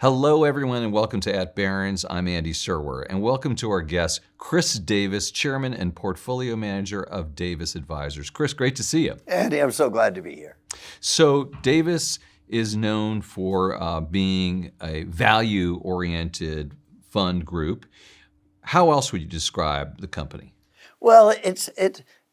Hello, everyone, and welcome to At Barrons. I'm Andy Serwer, and welcome to our guest, Chris Davis, Chairman and Portfolio Manager of Davis Advisors. Chris, great to see you. Andy, I'm so glad to be here. So Davis is known for being a value-oriented fund group. How else would you describe the company? Well,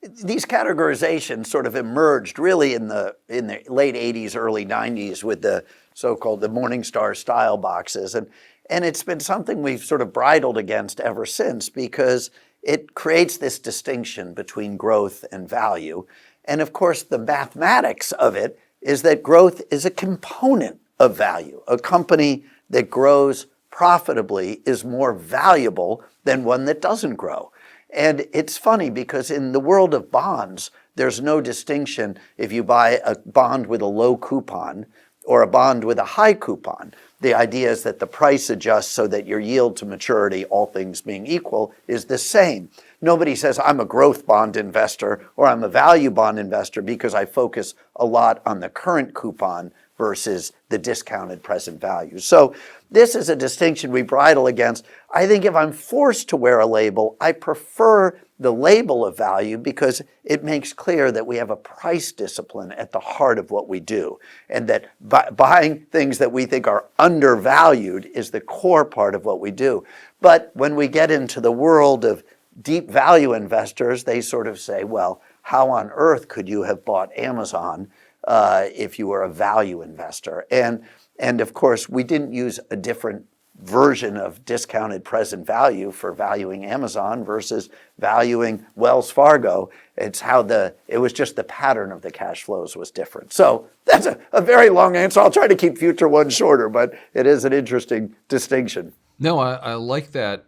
these categorizations sort of emerged really in the late 80s, early 90s with the so-called the Morningstar style boxes. And it's been something we've sort of bridled against ever since because it creates this distinction between growth and value. And of course, the mathematics of it is that growth is a component of value. A company that grows profitably is more valuable than one that doesn't grow. And it's funny because in the world of bonds, there's no distinction if you buy a bond with a low coupon or a bond with a high coupon. The idea is that the price adjusts so that your yield to maturity, all things being equal, is the same. Nobody says, I'm a growth bond investor or I'm a value bond investor because I focus a lot on the current coupon versus the discounted present value. So this is a distinction we bridle against. I think if I'm forced to wear a label, I prefer the label of value because it makes clear that we have a price discipline at the heart of what we do, and that buying things that we think are undervalued is the core part of what we do. But when we get into the world of deep value investors, they sort of say, well, how on earth could you have bought Amazon if you were a value investor? And of course, we didn't use a different version of discounted present value for valuing Amazon versus valuing Wells Fargo. It was just the pattern of the cash flows was different. So that's a very long answer. I'll try to keep future ones shorter, but it is an interesting distinction. No, I like that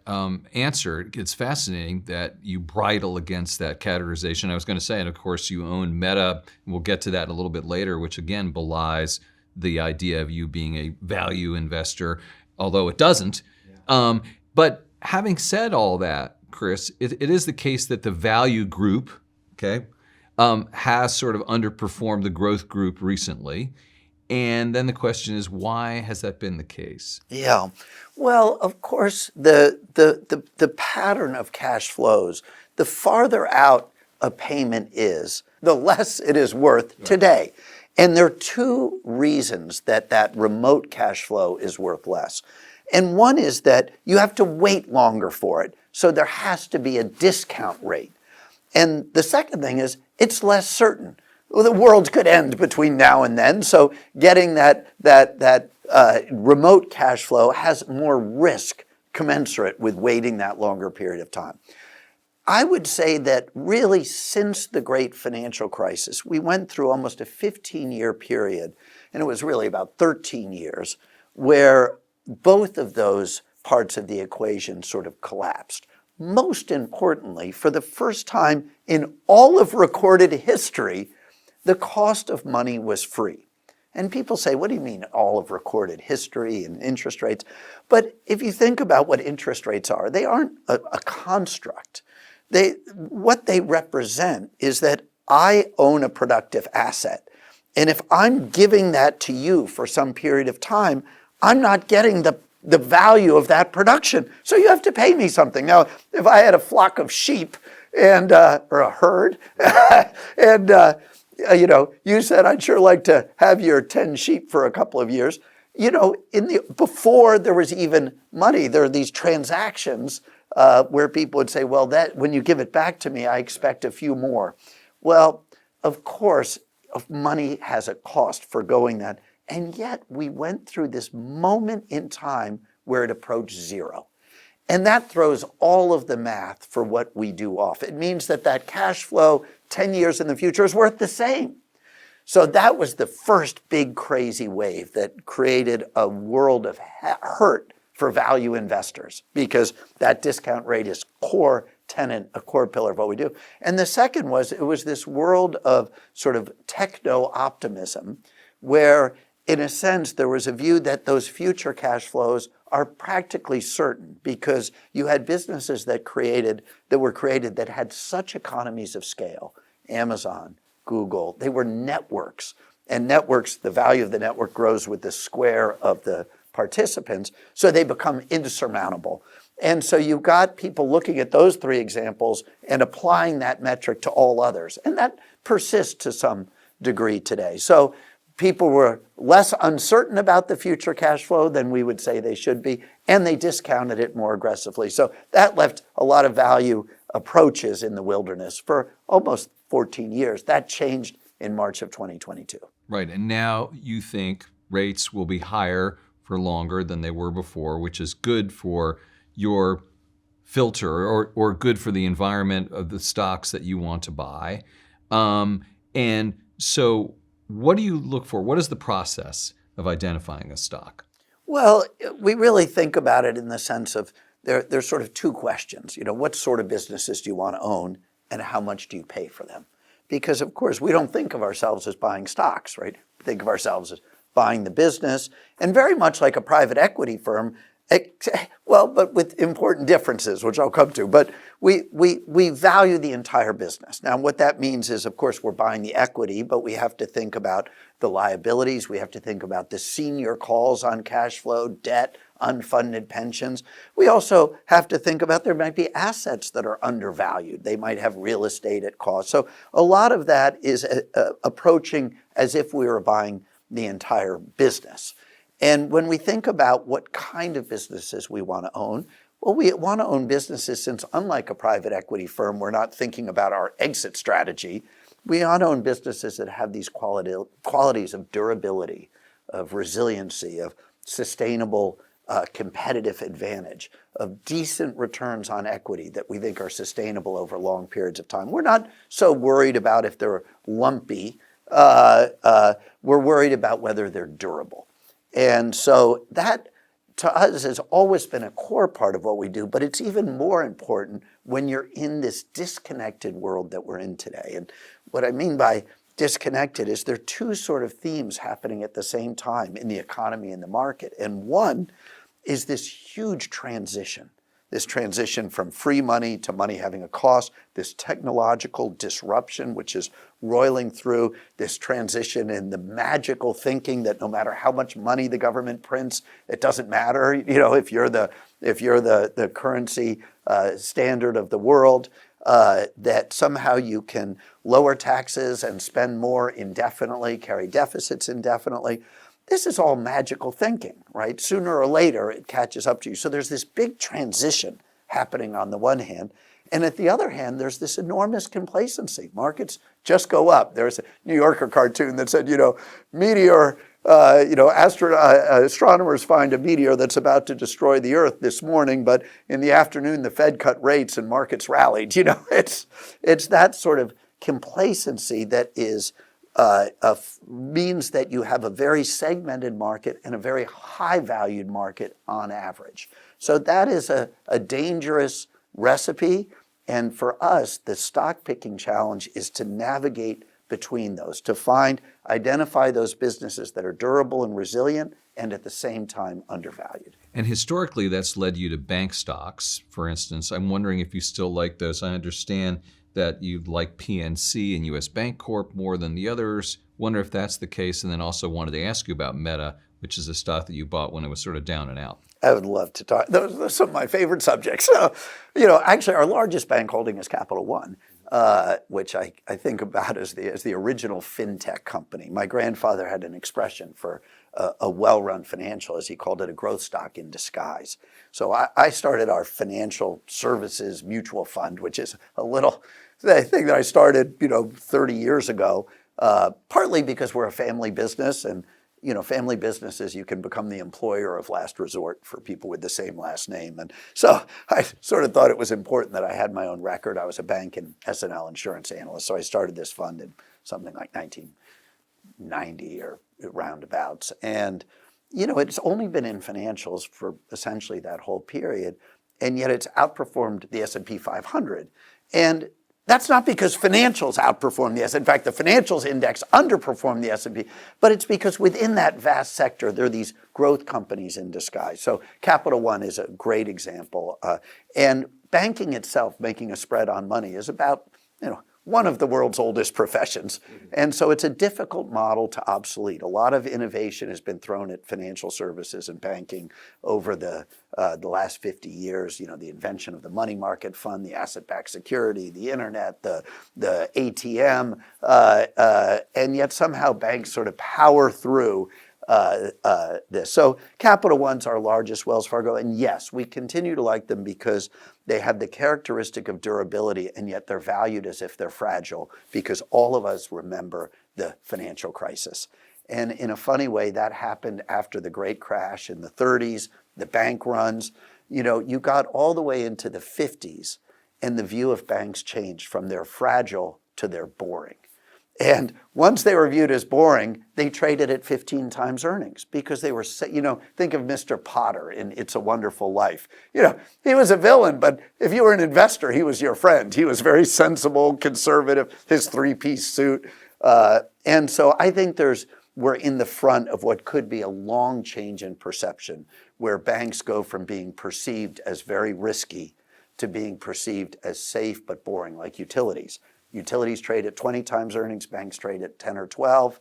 answer. It's fascinating that you bridle against that categorization. I was going to say, and of course you own Meta, and we'll get to that a little bit later, which again belies the idea of you being a value investor, although it doesn't. Yeah. But having said all that, Chris, it is the case that the value group, has sort of underperformed the growth group recently. And then the question is, why has that been the case? Yeah. Well, of course, the pattern of cash flows, the farther out a payment is, the less it is worth today. And there are two reasons that remote cash flow is worth less. And one is that you have to wait longer for it. So there has to be a discount rate. And the second thing is it's less certain. Well, the world could end between now and then. So getting that remote cash flow has more risk commensurate with waiting that longer period of time. I would say that really since the great financial crisis, we went through almost a 15-year period, and it was really about 13 years, where both of those parts of the equation sort of collapsed. Most importantly, for the first time in all of recorded history, the cost of money was free. And people say, what do you mean all of recorded history and interest rates? But if you think about what interest rates are, they aren't a construct. What they represent is that I own a productive asset. And if I'm giving that to you for some period of time, I'm not getting the value of that production. So you have to pay me something. Now, if I had a flock of sheep and or a herd, and you said I'd sure like to have your 10 sheep for a couple of years. Before there was even money, there are these transactions where people would say, well, that when you give it back to me, I expect a few more. Well, of course, money has a cost for going that. And yet we went through this moment in time where it approached zero. And that throws all of the math for what we do off. It means that cash flow 10 years in the future is worth the same. So that was the first big crazy wave that created a world of hurt for value investors because that discount rate is core tenet, a core pillar of what we do. And the second was, it was this world of sort of techno-optimism where, in a sense, there was a view that those future cash flows are practically certain because you had businesses that were created that had such economies of scale. Amazon, Google, they were networks. And networks, the value of the network grows with the square of the participants, so they become insurmountable. And so you've got people looking at those three examples and applying that metric to all others. And that persists to some degree today. So people were less uncertain about the future cash flow than we would say they should be, and they discounted it more aggressively. So that left a lot of value approaches in the wilderness for almost 14 years. That changed in March of 2022. Right, and now you think rates will be higher for longer than they were before, which is good for your filter or good for the environment of the stocks that you want to buy. And so what do you look for? What is the process of identifying a stock? Well, we really think about it in the sense of there's sort of two questions. What sort of businesses do you want to own, and how much do you pay for them? Because, of course, we don't think of ourselves as buying stocks, right? We think of ourselves as buying the business, and very much like a private equity firm, well, but with important differences, which I'll come to. But we value the entire business. Now, what that means is, of course, we're buying the equity, but we have to think about the liabilities. We have to think about the senior calls on cash flow, debt, unfunded pensions. We also have to think about there might be assets that are undervalued. They might have real estate at cost. So a lot of that is approaching as if we were buying the entire business. And when we think about what kind of businesses we want to own, well, we want to own businesses since, unlike a private equity firm, we're not thinking about our exit strategy. We want to own businesses that have these qualities of durability, of resiliency, of sustainable competitive advantage, of decent returns on equity that we think are sustainable over long periods of time. We're not so worried about if they're lumpy. We're worried about whether they're durable. And so that, to us, has always been a core part of what we do, but it's even more important when you're in this disconnected world that we're in today. And what I mean by disconnected is there are two sort of themes happening at the same time in the economy and the market. And one is this huge transition from free money to money having a cost, this technological disruption, which is roiling through, this transition in the magical thinking that no matter how much money the government prints, it doesn't matter. If you're the currency standard of the world, that somehow you can lower taxes and spend more indefinitely, carry deficits indefinitely. This is all magical thinking, right? Sooner or later, it catches up to you. So there's this big transition happening on the one hand. And at the other hand, there's this enormous complacency. Markets just go up. There's a New Yorker cartoon that said, meteor, astronomers find a meteor that's about to destroy the Earth this morning, but in the afternoon, the Fed cut rates and markets rallied. It's that sort of complacency that is means that you have a very segmented market and a very high-valued market on average. So that is a dangerous recipe. And for us, the stock picking challenge is to navigate between those, to identify those businesses that are durable and resilient and at the same time undervalued. And historically, that's led you to bank stocks, for instance. I'm wondering if you still like those. I understand that you like PNC and US Bank Corp more than the others. Wonder if that's the case. And then also wanted to ask you about Meta, which is a stock that you bought when it was sort of down and out. I would love to talk. Those are some of my favorite subjects. Actually, our largest bank holding is Capital One, which I think about as the original fintech company. My grandfather had an expression for a well-run financial, as he called it, a growth stock in disguise. So I started our financial services mutual fund, which is a thing that I started, 30 years ago, partly because we're a family business, and family businesses, you can become the employer of last resort for people with the same last name. And so I sort of thought it was important that I had my own record. I was a bank and S&L insurance analyst, so I started this fund in something like 1990 or roundabouts. And, it's only been in financials for essentially that whole period, and yet it's outperformed the S&P 500. And that's not because financials outperform the S&P. In fact, the financials index underperformed the S&P, but it's because within that vast sector, there are these growth companies in disguise. So Capital One is a great example. And banking itself, making a spread on money, is about, one of the world's oldest professions. And so it's a difficult model to obsolete. A lot of innovation has been thrown at financial services and banking over the last 50 years. The invention of the money market fund, the asset-backed security, the internet, the ATM, and yet somehow banks sort of power through this. So Capital One's our largest, Wells Fargo, and yes, we continue to like them because they have the characteristic of durability, and yet they're valued as if they're fragile, because all of us remember the financial crisis. And in a funny way, that happened after the great crash in the 30s, the bank runs. You got all the way into the 50s, and the view of banks changed from they're fragile to they're boring. And once they were viewed as boring, they traded at 15 times earnings because they were, think of Mr. Potter in It's a Wonderful Life. He was a villain, but if you were an investor, he was your friend. He was very sensible, conservative, his three-piece suit. And so I think we're in the front of what could be a long change in perception, where banks go from being perceived as very risky to being perceived as safe but boring, like utilities. Utilities trade at 20 times earnings, banks trade at 10 or 12.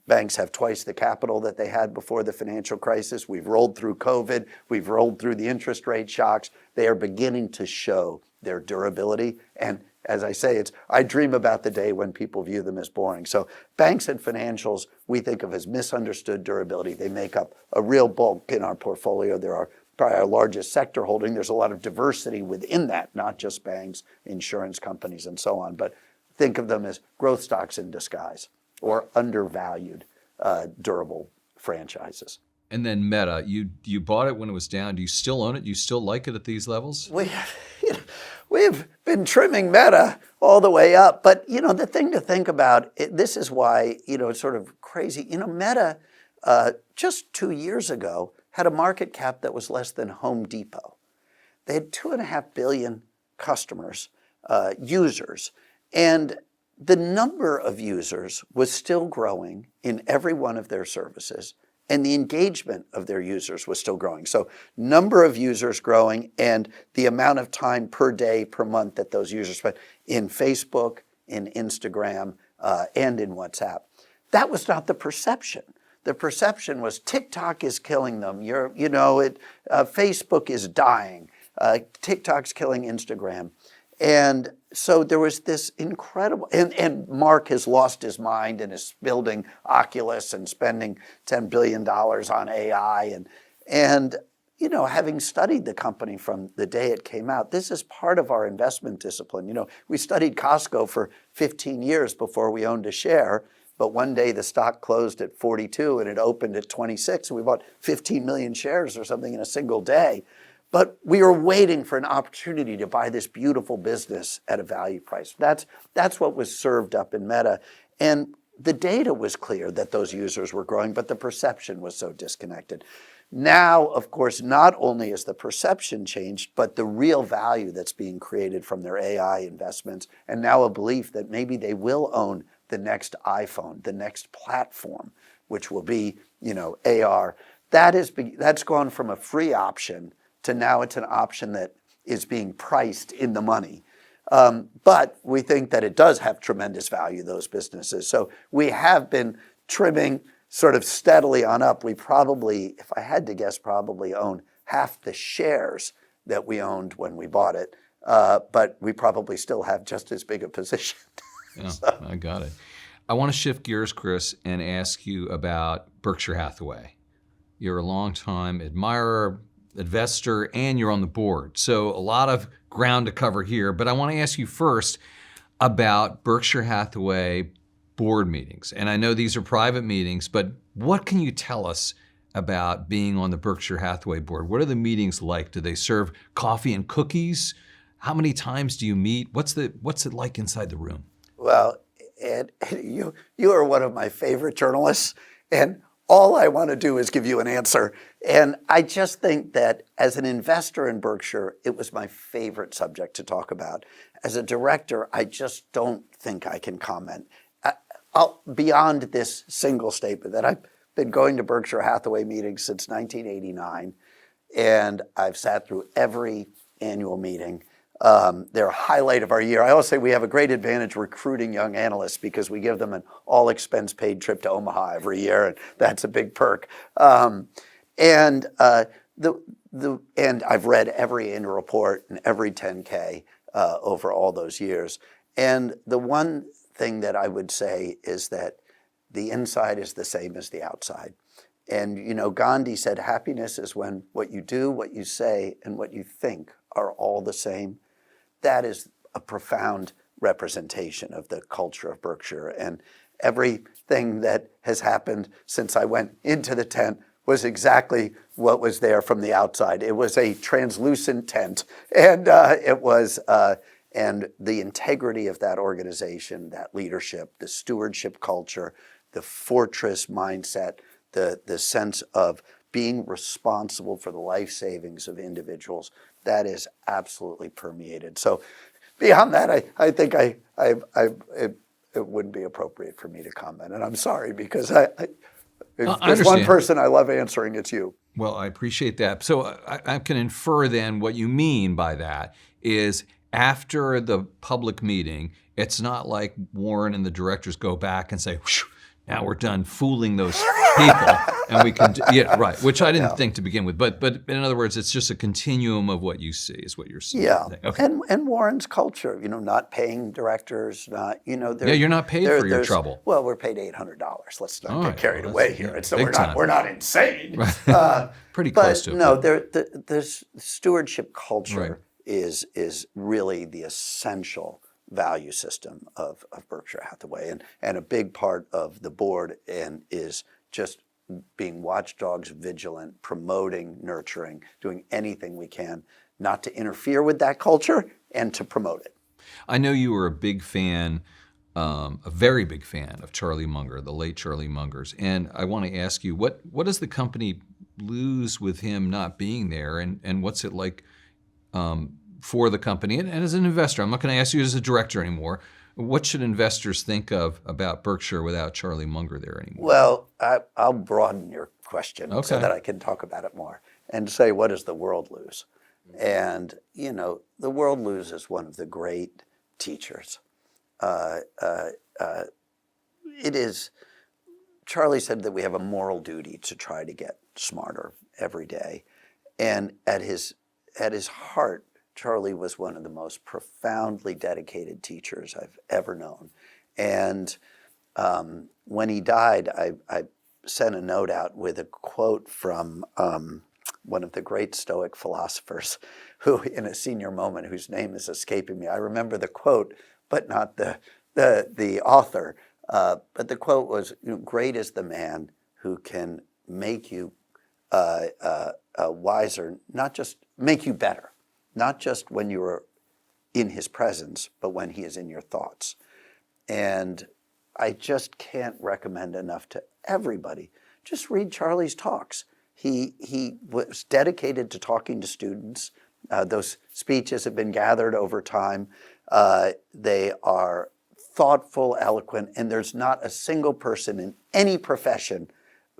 Banks have twice the capital that they had before the financial crisis. We've rolled through COVID. We've rolled through the interest rate shocks. They are beginning to show their durability. And as I say, I dream about the day when people view them as boring. So banks and financials we think of as misunderstood durability. They make up a real bulk in our portfolio. There are probably our largest sector holding. There's a lot of diversity within that, not just banks, insurance companies, and so on. But think of them as growth stocks in disguise or undervalued, durable franchises. And then Meta, you bought it when it was down. Do you still own it? Do you still like it at these levels? We've been trimming Meta all the way up. But, the thing to think about, this is why, it's sort of crazy. Meta, just 2 years ago, had a market cap that was less than Home Depot. They had 2.5 billion customers, users. And the number of users was still growing in every one of their services, and the engagement of their users was still growing. So number of users growing, and the amount of time per day, per month that those users spent in Facebook, in Instagram, and in WhatsApp. That was not the perception. The perception was TikTok is killing them. Facebook is dying. TikTok's killing Instagram. And so there was this incredible, and Mark has lost his mind and is building Oculus and spending $10 billion on AI. And having studied the company from the day it came out, this is part of our investment discipline. We studied Costco for 15 years before we owned a share, but one day the stock closed at 42 and it opened at 26, and we bought 15 million shares or something in a single day. But we were waiting for an opportunity to buy this beautiful business at a value price. That's what was served up in Meta. And the data was clear that those users were growing, but the perception was so disconnected. Now, of course, not only has the perception changed, but the real value that's being created from their AI investments, and now a belief that maybe they will own the next iPhone, the next platform, which will be, AR. That's gone from a free option to now it's an option that is being priced in the money. But we think that it does have tremendous value, those businesses. So we have been trimming sort of steadily on up. We probably, if I had to guess, probably own half the shares that we owned when we bought it. But we probably still have just as big a position. Yeah, I got it. I want to shift gears, Chris, and ask you about Berkshire Hathaway. You're a longtime admirer, investor, and you're on the board. So a lot of ground to cover here, but I want to ask you first about Berkshire Hathaway board meetings. And I know these are private meetings, but what can you tell us about being on the Berkshire Hathaway board? What are the meetings like? Do they serve coffee and cookies? How many times do you meet? What's it like inside the room? Well, Ed, you are one of my favorite journalists, and all I want to do is give you an answer. And I just think that as an investor in Berkshire, it was my favorite subject to talk about. As a director, I just don't think I can comment. Beyond this single statement that I've been going to Berkshire Hathaway meetings since 1989, and I've sat through every annual meeting. They're a highlight of our year. I always say we have a great advantage recruiting young analysts because we give them an all-expense-paid trip to Omaha every year, and that's a big perk. And I've read every annual report and every 10K over all those years. And the one thing that I would say is that the inside is the same as the outside. And Gandhi said, happiness is when what you do, what you say, and what you think are all the same. That is a profound representation of the culture of Berkshire. And everything that has happened since I went into the tent was exactly what was there from the outside. It was a translucent tent, and and the integrity of that organization, that leadership, the stewardship culture, the fortress mindset, the sense of being responsible for the life savings of individuals, that is absolutely permeated. So beyond that, I think it wouldn't be appropriate for me to comment. And I'm sorry, because if there's one person I love answering, it's you. Well, I appreciate that. So I can infer then what you mean by that is after the public meeting, it's not like Warren and the directors go back and say, now we're done fooling those people, and we can, right, which I didn't think to begin with. But in other words, it's just a continuum of what you see is what you're saying. Yeah, okay. And Warren's culture, not paying directors, not, you're not paid for your trouble. Well, we're paid $800. Let's not get carried away here. So time. we're not insane. Pretty close to it. No, the stewardship culture is really the essential value system of Berkshire Hathaway, and a big part of the board is just being watchdogs, vigilant, promoting, nurturing, doing anything we can not to interfere with that culture and to promote it. I know you were a big fan, a very big fan of Charlie Munger, the late Charlie Munger's, and I want to ask you, what does the company lose with him not being there, and what's it like for the company? And as an investor, I'm not going to ask you as a director anymore. What should investors think of about Berkshire without Charlie Munger there anymore? Well, I'll broaden your question so that I can talk about it more and say, what does the world lose? And, the world loses one of the great teachers. Charlie said that we have a moral duty to try to get smarter every day. And at his heart, Charlie was one of the most profoundly dedicated teachers I've ever known. And when he died, I sent a note out with a quote from one of the great Stoic philosophers who, in a senior moment, whose name is escaping me. I remember the quote, but not the author. But the quote was, great is the man who can make you wiser, not just make you better. Not just when you are in his presence, but when he is in your thoughts. And I just can't recommend enough to everybody. Just read Charlie's talks. He was dedicated to talking to students. Those speeches have been gathered over time. They are thoughtful, eloquent, and there's not a single person in any profession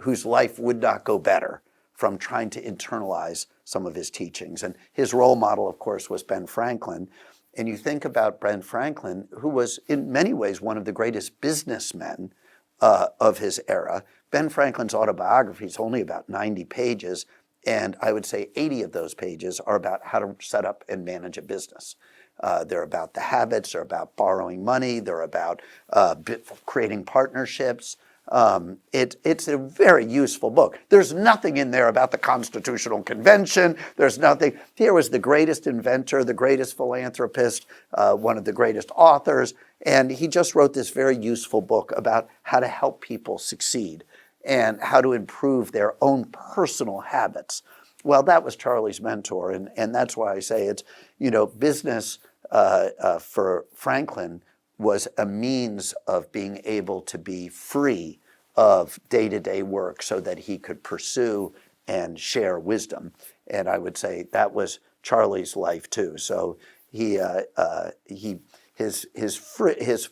whose life would not go better from trying to internalize some of his teachings. And his role model, of course, was Ben Franklin. And you think about Ben Franklin, who was in many ways one of the greatest businessmen of his era. Ben Franklin's autobiography is only about 90 pages, and I would say 80 of those pages are about how to set up and manage a business. They're about the habits, they're about borrowing money, they're about creating partnerships. It's a very useful book. There's nothing in there about the Constitutional Convention. There's nothing. Here was the greatest inventor, the greatest philanthropist, one of the greatest authors, and he just wrote this very useful book about how to help people succeed and how to improve their own personal habits. Well, that was Charlie's mentor, and that's why I say it's, business for Franklin was a means of being able to be free of day-to-day work so that he could pursue and share wisdom. And I would say that was Charlie's life too. So his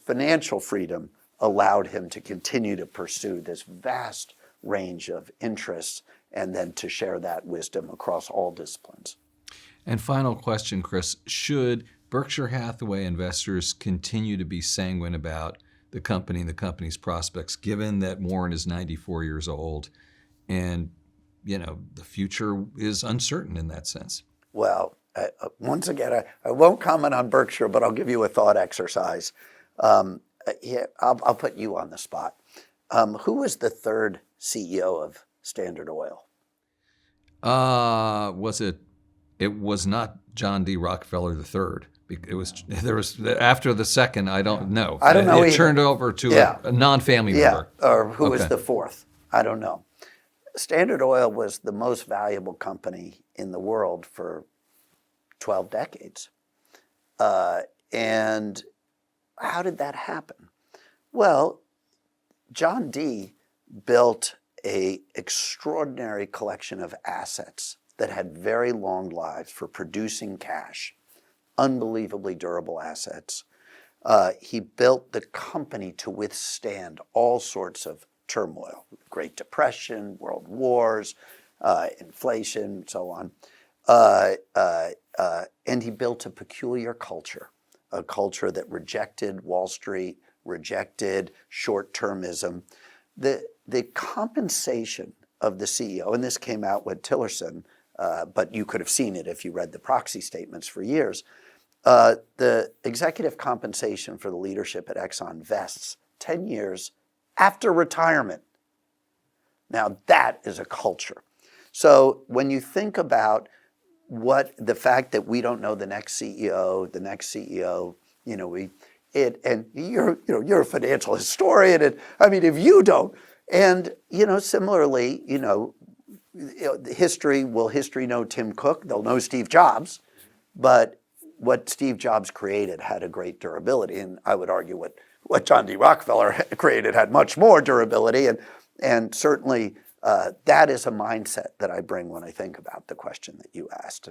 financial freedom allowed him to continue to pursue this vast range of interests and then to share that wisdom across all disciplines. And final question, Chris, should Berkshire Hathaway investors continue to be sanguine about the company and the company's prospects, given that Warren is 94 years old and, the future is uncertain in that sense? Well, once again, I won't comment on Berkshire, but I'll give you a thought exercise. I'll put you on the spot. Who was the third CEO of Standard Oil? It was not John D. Rockefeller III. There was after the second. I don't know. I don't know It either. turned over to a non-family member. Or who was Okay. the fourth? I don't know. Standard Oil was the most valuable company in the world for 12 decades. And how did that happen? Well, John D. built an extraordinary collection of assets that had very long lives for producing cash, unbelievably durable assets. He built the company to withstand all sorts of turmoil, Great Depression, world wars, inflation, so on. And he built a peculiar culture, a culture that rejected Wall Street, rejected short-termism. The compensation of the CEO, and this came out with Tillerson, but you could have seen it if you read the proxy statements for years. The executive compensation for the leadership at Exxon vests 10 years after retirement. Now that is a culture. So when you think about the fact that we don't know the next CEO, and you're a financial historian, and I mean, if you don't, and similarly, history know Tim Cook? They'll know Steve Jobs, but what Steve Jobs created had a great durability, and I would argue what John D. Rockefeller created had much more durability, and certainly that is a mindset that I bring when I think about the question that you asked,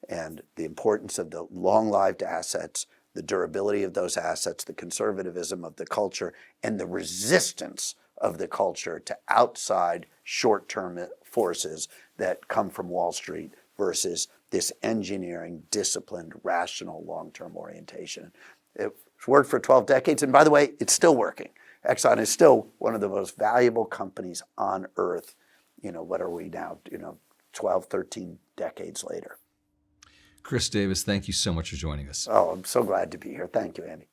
and the importance of the long-lived assets, the durability of those assets, the conservatism of the culture, and the resistance of the culture to outside short-term forces that come from Wall Street versus this engineering, disciplined, rational, long-term orientation. It's worked for 12 decades, and by the way, it's still working. Exxon is still one of the most valuable companies on earth. What are we now, 12, 13 decades later. Chris Davis, thank you so much for joining us. Oh, I'm so glad to be here. Thank you, Andy.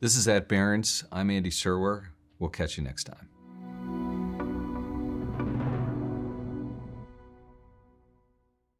This is at Barrons. I'm Andy Serwer. We'll catch you next time.